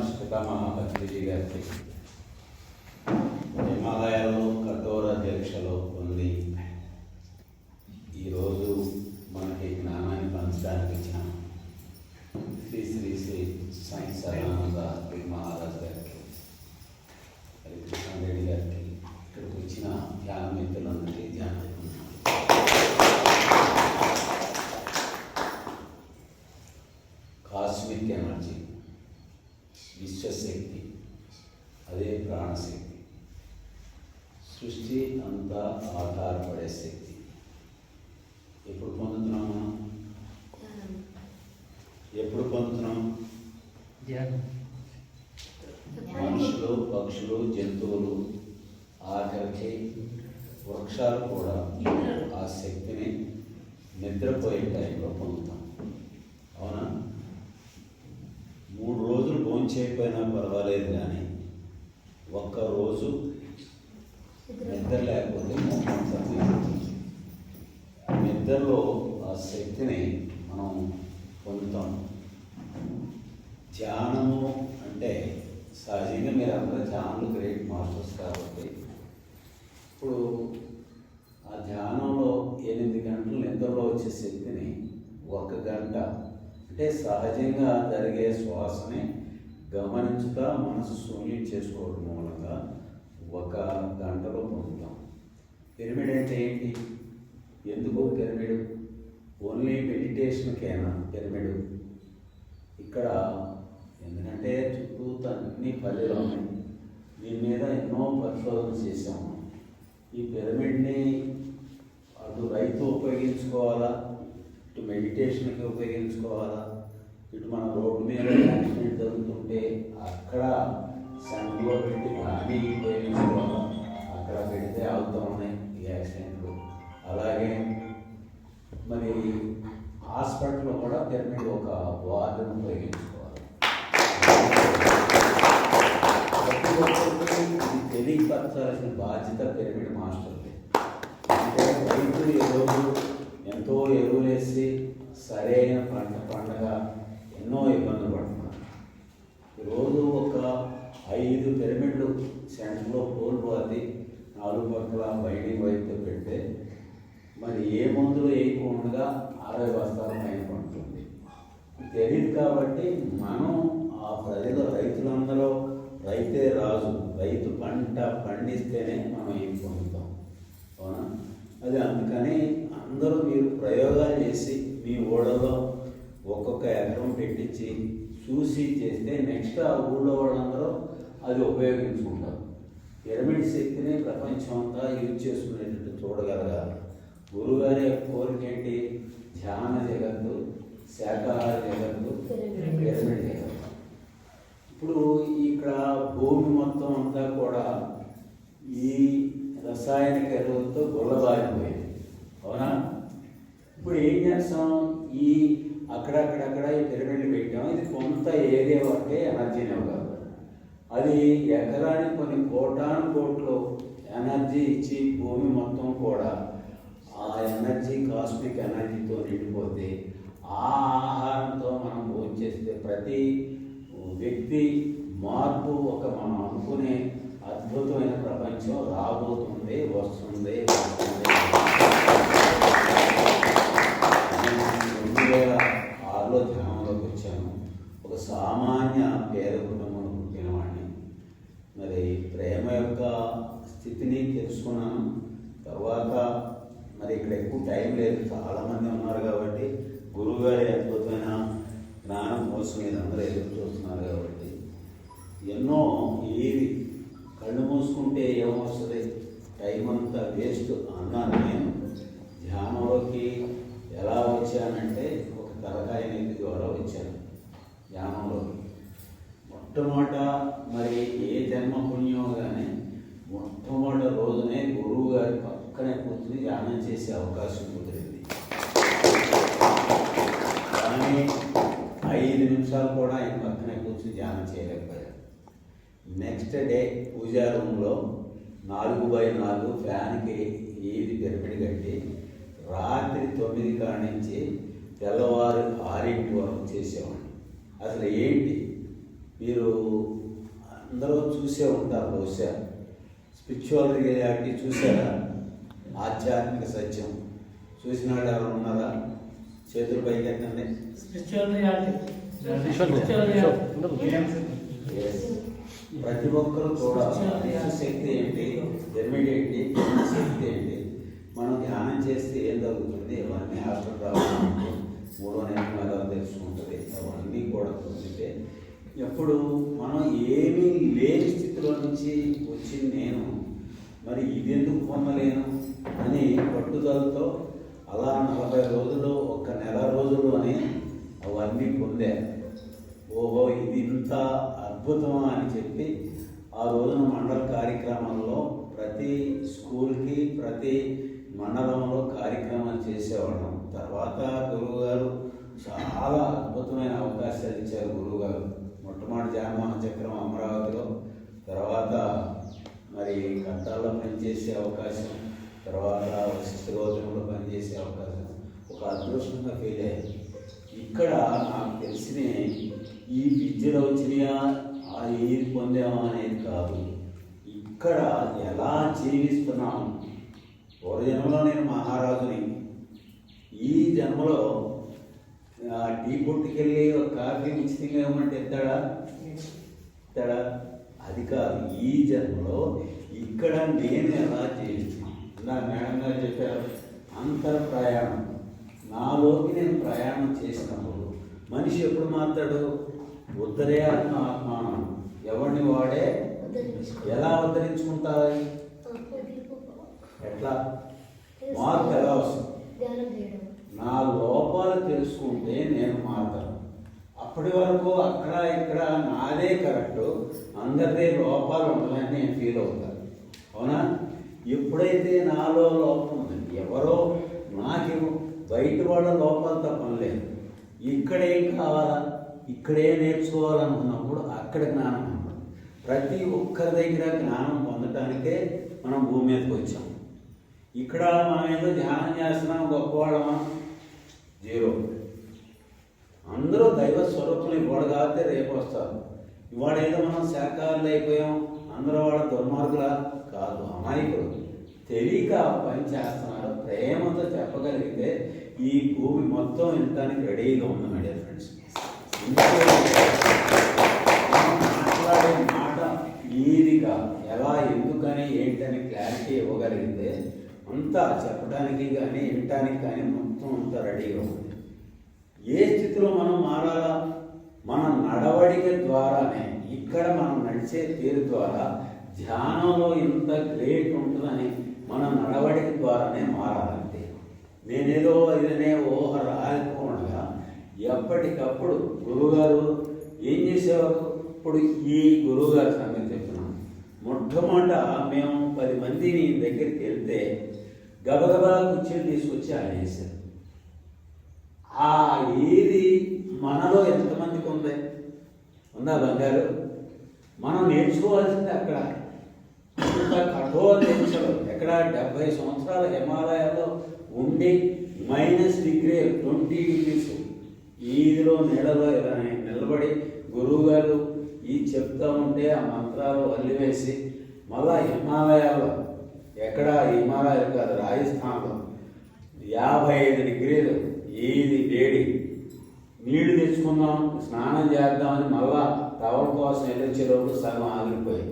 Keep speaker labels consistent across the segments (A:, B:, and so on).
A: శ్రీకామ భక్తిజీ గారికి హిమాలయాల్లో కఠోర దీక్షలో పొంది ఈరోజు మనకి జ్ఞానాన్ని పంచడానికి ఇచ్చిన శ్రీ శ్రీ శ్రీ సాయి సదానంద మహారాజ్ గారికి హరికృష్ణ రెడ్డి గారికి ఇక్కడికి వచ్చిన ధ్యాన మిత్రులందరికీ ధ్యానం కాస్మిక్ ఎనర్జీ విశ్వశక్తి, అదే ప్రాణశక్తి. సృష్టి అంతా ఆధారపడే శక్తి. ఎప్పుడు పొందుతున్నాం మనం? ఎప్పుడు పొందుతున్నాం? మనుషులు, పక్షులు, జంతువులు, ఆఖరికి వృక్షాలు కూడా ఆ శక్తిని నిద్రపోయే టైంలో పొందుతాం. అవునా? 3 రోజులు భోంచేయకపోయినా పర్వాలేదు, కానీ ఒక్కరోజు నిద్ర లేకపోతే నిద్రలో ఆ శక్తిని మనం పొందుతాం. ధ్యానము అంటే సహజంగా మీరు అందరూ ధ్యానంలో గ్రేట్ మాస్టర్స్ కాబట్టి ఇప్పుడు ఆ ధ్యానంలో 8 గంటలు నిద్రలో వచ్చే శక్తిని 1 గంట అంటే సహజంగా జరిగే శ్వాసని గమనించుతా మనసు శూన్యం చేసుకోవడం మూలంగా 1 గంటలో పొందుతాం. పిరమిడ్ అంటే ఏంటి? ఎందుకు పిరమిడ్? Only మెడిటేషన్కేనా pyramid? ఇక్కడ ఎందుకంటే చుట్టూ అన్ని పల్లెలు ఉన్నాయి. దీని మీద ఎన్నో పరిశోధన చేసాము. ఈ పిరమిడ్ని అటు రైతు ఉపయోగించుకోవాలా, ఇటు మెడిటేషన్కి ఉపయోగించుకోవాలా, ఇటు మన రోడ్డు మీద యాక్సిడెంట్ జరుగుతుంటే అక్కడ సెంటర్లో పెట్టి దాన్ని ఉపయోగించుకోవాలా, అక్కడ పెడితే అవుతూ ఉన్నాయి ఈ యాక్సిడెంట్లు. అలాగే మరి హాస్పిటల్లో కూడా పిరమిడ్ ఒక వార్డును ఉపయోగించుకోవాలి. ప్రతి ఒక్కరికి తెలియపరచాల్సిన బాధ్యత పిరమిడ్ మాస్టర్ది. అంటే రైతులు ఈరోజు ఎంతో ఎరువులేసి సరైన పండగ ఎన్నో ఇబ్బందులు పడుతున్నారు. ఈరోజు ఒక 5 పిరమిడ్లు సెంటర్లో కోల్పోతే 4 పక్కల బైండింగ్ వైపుతో పెడితే మరి ఏ మందులు వేయకుండా 60 బస్తాల పైన పడుతుంది. తెలియదు కాబట్టి మనం ఆ ప్రజలు రైతులందరూ రైతే రాజు, రైతు పంట పండిస్తేనే మనం ఏం పొందుతాం. అవునా? అది అందుకని అందరూ మీరు ప్రయోగాలు చేసి మీ ఊళ్ళలో ఒక్కొక్క ఎకరం పెట్టించి చూసి చేస్తే నెక్స్ట్ ఆ ఊళ్ళో వాళ్ళందరూ అది ఉపయోగించుకుంటారు. పిరమిడ్ శక్తిని ప్రపంచం అంతా యూజ్ చేసుకునేటట్టు చూడగలగాలి. గురుగారి కోరిక ఏంటి? ధ్యాన జగత్తు, శాకాహార జగత్తు, పిరమిడ్ జగత్తు. ఇప్పుడు ఇక్కడ భూమి మొత్తం అంతా కూడా ఈ రసాయనిక ఎరువులతో గుల్లబారిపోయింది. అవునా? ఇప్పుడు ఏం చేస్తాం? ఈ అక్కడక్కడక్కడ ఈ పిరమిడ్లు పెట్టాం. ఇది కొంత ఏరియా వరకే ఎనర్జీని ఇవ్వగలదు. అది ఎకరానికి కొన్ని కోట్లు ఎనర్జీ ఇచ్చి భూమి మొత్తం కూడా ఆ ఎనర్జీ కాస్మిక్ ఎనర్జీతో నిండిపోతే ఆ ఆహారంతో మనం భోజనం చేస్తే ప్రతి వ్యక్తి మార్పు ఒక మనం అనుకునే అద్భుతమైన ప్రపంచం రాబోతుంది, వస్తుంది. 2006లో ధ్యానంలోకి వచ్చాను. ఒక సామాన్య పేద కుటుంబంలో పుట్టిన వాడిని. మరి ప్రేమ యొక్క స్థితిని తెలుసుకున్నాను. తర్వాత మరి ఇక్కడ ఎక్కువ టైం లేదు, చాలామంది ఉన్నారు కాబట్టి గురువుగారి అద్భుతమైన జ్ఞానం కోసం మీరు అందరూ ఎదురు చూస్తున్నారు కాబట్టి ఎన్నో ఏవి కళ్ళు మూసుకుంటే ఏమొస్తుంది, టైం అంతా వేస్ట్ అన్నాను. నేను ధ్యానంలోకి ఎలా వచ్చానంటే ఒక తలకాయ నీతి ద్వారా వచ్చాను ధ్యానంలోకి. మొట్టమొదట మరి ఏ జన్మ పుణ్యం కానీ మొట్టమొదటి రోజునే గురువు గారి పక్కనే కూర్చుని ధ్యానం చేసే అవకాశం కుదిరింది. కానీ 5 నిమిషాలు కూడా ఆయన పక్కనే కూర్చుని ధ్యానం చేయలేకపోయారు. నెక్స్ట్ డే పూజా రూమ్లో 4x4 ఫ్యాన్కి ఏది పిరమిడ్ కట్టి రాత్రి 9 కాడి నుంచి తెల్లవారు 6 వరకు చేసేవాడిని. అసలు ఏంటి మీరు అందరూ చూసే ఉంటారు బహుశా. స్పిరిచువల్ రియాలిటీ చూసారా? ఆధ్యాత్మిక సత్యం చూసిన వాళ్ళు ఎవరు ఉన్నారా? చేతులు పైకి ఎత్తండి. ప్రతి ఒక్కరు కూడా శక్తి ఏంటి, జర్మిడ్ ఏంటి, శక్తి ఏంటి, మనం ధ్యానం చేస్తే ఏం జరుగుతుంది, ఇవన్నీ ఆఫ్టర్ రావాలంటే 3వ నెల తెలుసుకుంటుంది. అవన్నీ కూడా చూస్తే ఎప్పుడు మనం ఏమీ లేని స్థితిలో నుంచి వచ్చింది నేను మరి ఇదెందుకు పొందలేను అని పట్టుదలతో అలా 40 రోజులు, 1 నెల రోజులు అని అవన్నీ పొందారు. ఓహో ఇది ఇంత అద్భుతమా అని చెప్పి ఆ రోజున మండల కార్యక్రమంలో ప్రతి స్కూల్కి ప్రతి మండలంలో కార్యక్రమాలు చేసేవాళ్ళం. తర్వాత గురువుగారు చాలా అద్భుతమైన అవకాశాలు ఇచ్చారు. గురువుగారు మొట్టమొదటి జగన్మోహన చక్రం అమరావతిలో, తర్వాత మరి కట్టాల్లో పనిచేసే అవకాశం, తర్వాత వశిష్ఠ గౌతమంలో పనిచేసే అవకాశం ఒక అదృష్టంగా ఫీల్ అయ్యాయి. ఇక్కడ నాకు తెలిసిన ఈ విద్యలో వచ్చినాయా ఏది పొందామా అనేది కాదు, ఇక్కడ ఎలా జీవిస్తున్నాము. పూర్వజన్మలో నేను మహారాజుని, ఈ జన్మలో టీ కొట్టుకెళ్ళి ఒక కాఫీ ఉచితంగా ఇవ్వమంటే ఎత్తాడా? అది కాదు. ఈ జన్మలో ఇక్కడ నేను ఎలా జీవిస్తున్నాను. నా మేడం గారు చెప్పారు, అంతర్ ప్రయాణం. నాలోకి నేను ప్రయాణం చేసినప్పుడు మనిషి ఎప్పుడు మాట్లాడు? ఉద్ధరేయాత్మ ఆత్మానం. ఎవరిని వాడే ఎలా ఉద్ధరించుకుంటారు? ఎట్లా మార్పు ఎలా వస్తుంది? నా లోపాలు తెలుసుకుంటే నేను మారుతాను. అప్పటి వరకు అక్కడ ఇక్కడ నాదే కరెక్ట్, అందరిదే లోపాలు ఉండాలని నేను ఫీల్ అవుతాను. అవునా? ఎప్పుడైతే నాలో లోపం ఉంది, ఎవరో నాకు బయట వాళ్ళ లోపాలు తప్పలేదు, ఇక్కడేం కావాలా, ఇక్కడే నేర్చుకోవాలనుకున్నప్పుడు అక్కడ జ్ఞానం ఉంటుంది. ప్రతి ఒక్కరి దగ్గర జ్ఞానం పొందటానికే మనం భూమి మీదకి వచ్చాం. ఇక్కడ మనం ఏదో ధ్యానం చేస్తున్నాం, గొప్పవాళ్ళమా? జీరో. అందరూ దైవ స్వరూపులు. ఇవాళ కాకపోతే రేపు వస్తారు. ఇవాళ ఏదో మనం శాఖాలు అయిపోయాం, అందరూ వాళ్ళ దుర్మార్గులా? కాదు, అమాయకులు. తెలియక పని చేస్తున్నారు. ప్రేమతో చెప్పగలిగితే ఈ భూమి మొత్తం ఇంటానికి రెడీగా ఉంది మై డియర్ ఫ్రెండ్స్. మాట్లాడే మాట ఈజీగా ఎలా, ఎందుకని, ఏంటని క్లారిటీ ఇవ్వగలిగితే అంతా చెప్పడానికి కానీ వినటానికి కానీ మొత్తం అంతా రెడీగా ఉంది. ఏ స్థితిలో మనం మారాలా? మన నడవడిక ద్వారానే. ఇక్కడ మనం నడిచే తీరు ద్వారా ధ్యానంలో ఇంత గ్రేట్ ఉంటుందని మన నడవడిక ద్వారానే మారాలంటే. నేనేదో ఇదనే ఊహ రాకపోగా ఎప్పటికప్పుడు గురువుగారు ఏం చేసేవారు? ఇప్పుడు ఈ గురువుగారి సంగతి చెప్తున్నాం. మొట్టమొదట మేము 10 మందిని దగ్గరికి వెళ్తే గబగబా కూర్చొని తీసుకొచ్చి ఆయన చేశారు. ఆ ఏది మనలో ఎంతమందికి ఉందా బంగారు? మనం నేర్చుకోవాల్సింది అక్కడ. ఇంత కఠోర నేర్చడం ఎక్కడ? 70 సంవత్సరాల హిమాలయాల్లో ఉండి -20 degrees ఈదిలో నీళ్ళలో ఇలా నిలబడి గురువుగారు ఈ చెప్తా ఉంటే ఆ మంత్రాలు అల్లివేసి మళ్ళా హిమాలయాల్లో, ఎక్కడ హిమాలయాలు కాదు, రాజస్థాన్లో 55 degrees ఈది వేడి, నీళ్లు తెచ్చుకుందాం స్నానం చేద్దామని మళ్ళా టవల్ కోసం వెళ్ళొచ్చేటప్పుడు సగం ఆగిపోయి,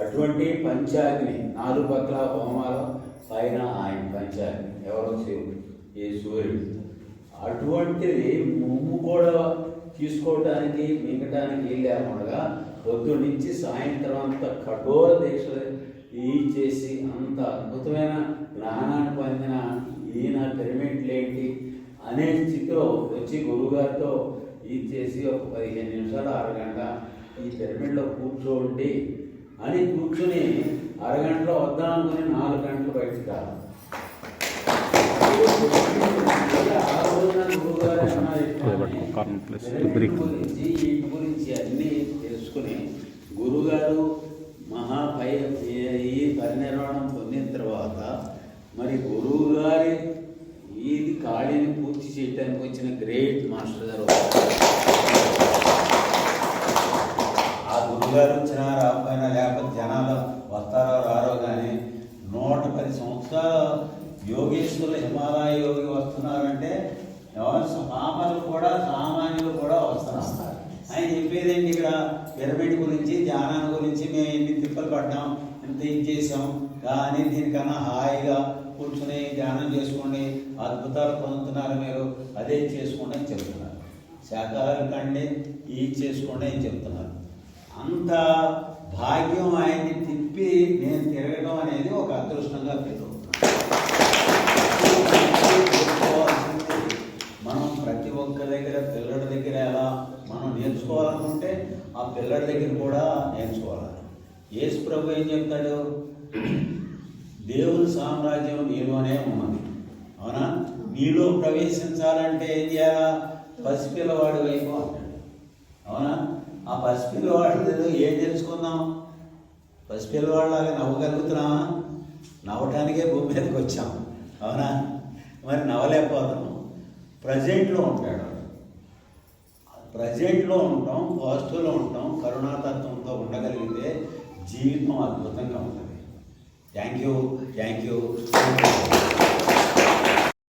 A: అటువంటి పంచాగ్ని 4 పక్కల హోమాలు, పైన ఆయన పంచాగ్ని. ఎవరో శివుడు, ఈ సూర్యుడు. అటువంటిది ముమ్ము కూడా తీసుకోవడానికి మింగటానికి లేకుండా పొద్దున్న నుంచి సాయంత్రం అంత కఠోర దీక్షలు చేసి అంత అద్భుతమైన జ్ఞానాన్ని పొందిన ఈయన పిరమిడ్లు ఏంటి అనే స్థితిలో వచ్చి గురువుగారితో ఇది చేసి ఒక 15 నిమిషాలు, అరగంట ఈ పిరమిడ్లో కూర్చోండి అని కూర్చుని అరగంటలో వద్దామనుకుని 4 గంటలు బయటకు రావాలి. గురించి అన్నీ తెలుసుకుని గురుగారు ఈ పరినిర్వాణం పొందిన తర్వాత మరి గురువు గారి ఇది ఖాళీని పూర్తి చేయడానికి వచ్చిన గ్రేట్ మాస్టర్ గారు. గురువుగారు వచ్చినా రాకపోయినా, లేకపోతే జనాలు వస్తారో రారో కానీ 110 సంవత్సరాల యోగేశ్వరులు హిమాలయ యోగి వస్తున్నారంటే పామరులు కూడా సామాన్యులు కూడా వస్తున్నారు. ఆయన చెప్పేదేంటి ఇక్కడ పిరమిడ్ గురించి, ధ్యానాన్ని గురించి మేము ఎన్ని తిప్పలు పడ్డాం, ఎంత ఇది చేసాం, కానీ దీనికన్నా హాయిగా కూర్చుని ధ్యానం చేసుకోండి, అద్భుతాలు పొందుతున్నారు మీరు, అదే చేసుకోండి అని చెప్తున్నారు. శాకాహారం కండి ఇది చేసుకోండి అని చెప్తున్నారు. అంత భాగ్యం ఆయన్ని తిప్పి నేను తిరగడం అనేది ఒక అదృష్టంగా ఫీల్ అవుతున్నాను. మనం ప్రతి ఒక్క దగ్గర పిల్లడి దగ్గర ఎలా మనం నేర్చుకోవాలనుకుంటే ఆ పిల్లడి దగ్గర కూడా నేర్చుకోవాలి. యేసు ప్రభు ఏం చెప్తాడు? దేవుని సామ్రాజ్యం నీలోనే ఉన్నది, అవునా? నీలో ప్రవేశించాలంటే ఏం చేయాలా? పసిపిల్లవాడి వైపు అంటాడు, అవునా? ఆ పసిపిల్లవాడిలో ఏం తెలుసుకుందాం? పసిపిల్లవాడిలాగా నవ్వగలుగుతున్నామా? నవ్వటానికే భూమి మీదకి వచ్చాం, అవునా? మరి నవ్వలేకపోతున్నాం. ప్రజెంట్లో ఉంటాడు, ప్రజెంట్లో ఉంటాం, పాజిటివ్లో ఉంటాం, కరుణాతత్వంతో ఉండగలిగితే జీవితం అద్భుతంగా ఉంటుంది. Thank you.